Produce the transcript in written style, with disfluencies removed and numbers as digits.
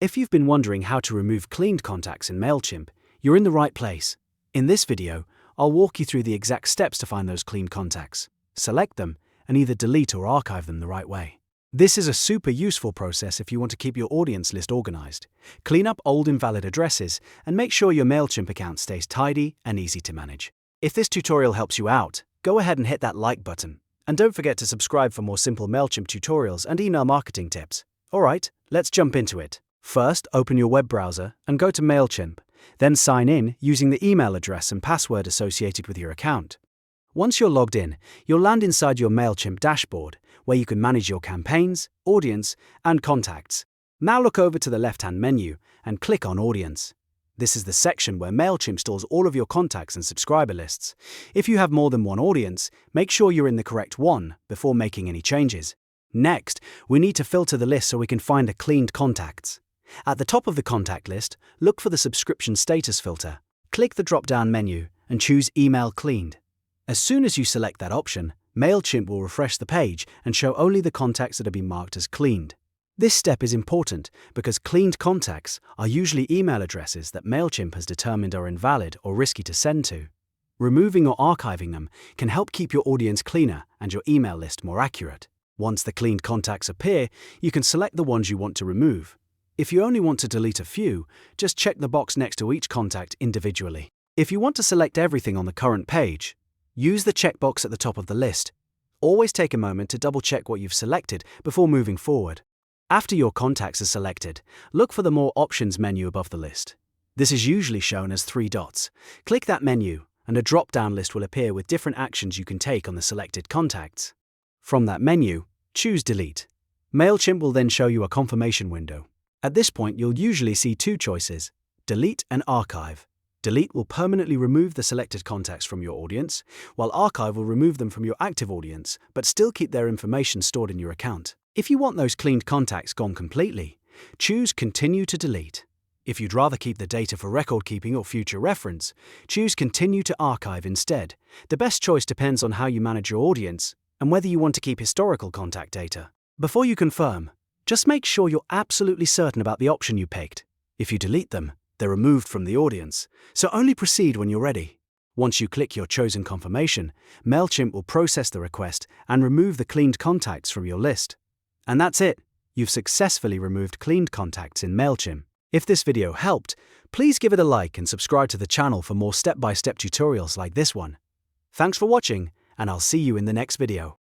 If you've been wondering how to remove cleaned contacts in MailChimp, you're in the right place. In this video, I'll walk you through the exact steps to find those cleaned contacts, select them, and either delete or archive them the right way. This is a super useful process if you want to keep your audience list organized, clean up old invalid addresses, and make sure your MailChimp account stays tidy and easy to manage. If this tutorial helps you out, go ahead and hit that like button. And don't forget to subscribe for more simple MailChimp tutorials and email marketing tips. Alright, let's jump into it. First, open your web browser and go to MailChimp. Then sign in using the email address and password associated with your account. Once you're logged in, you'll land inside your MailChimp dashboard, where you can manage your campaigns, audience, and contacts. Now look over to the left-hand menu and click on Audience. This is the section where MailChimp stores all of your contacts and subscriber lists. If you have more than one audience, make sure you're in the correct one before making any changes. Next, we need to filter the list so we can find the cleaned contacts. At the top of the contact list, look for the subscription status filter. Click the drop-down menu and choose Email Cleaned. As soon as you select that option, MailChimp will refresh the page and show only the contacts that have been marked as cleaned. This step is important because cleaned contacts are usually email addresses that MailChimp has determined are invalid or risky to send to. Removing or archiving them can help keep your audience cleaner and your email list more accurate. Once the cleaned contacts appear, you can select the ones you want to remove. If you only want to delete a few, just check the box next to each contact individually. If you want to select everything on the current page, use the checkbox at the top of the list. Always take a moment to double-check what you've selected before moving forward. After your contacts are selected, look for the More Options menu above the list. This is usually shown as 3 dots. Click that menu, and a drop-down list will appear with different actions you can take on the selected contacts. From that menu, choose Delete. MailChimp will then show you a confirmation window. At this point, you'll usually see 2 choices: Delete and Archive. Delete will permanently remove the selected contacts from your audience, while Archive will remove them from your active audience, but still keep their information stored in your account. If you want those cleaned contacts gone completely, choose Continue to Delete. If you'd rather keep the data for record keeping or future reference, choose Continue to Archive instead. The best choice depends on how you manage your audience and whether you want to keep historical contact data. Before you confirm, just make sure you're absolutely certain about the option you picked. If you delete them, they're removed from the audience, so only proceed when you're ready. Once you click your chosen confirmation, MailChimp will process the request and remove the cleaned contacts from your list. And that's it. You've successfully removed cleaned contacts in MailChimp. If this video helped, please give it a like and subscribe to the channel for more step-by-step tutorials like this one. Thanks for watching, and I'll see you in the next video.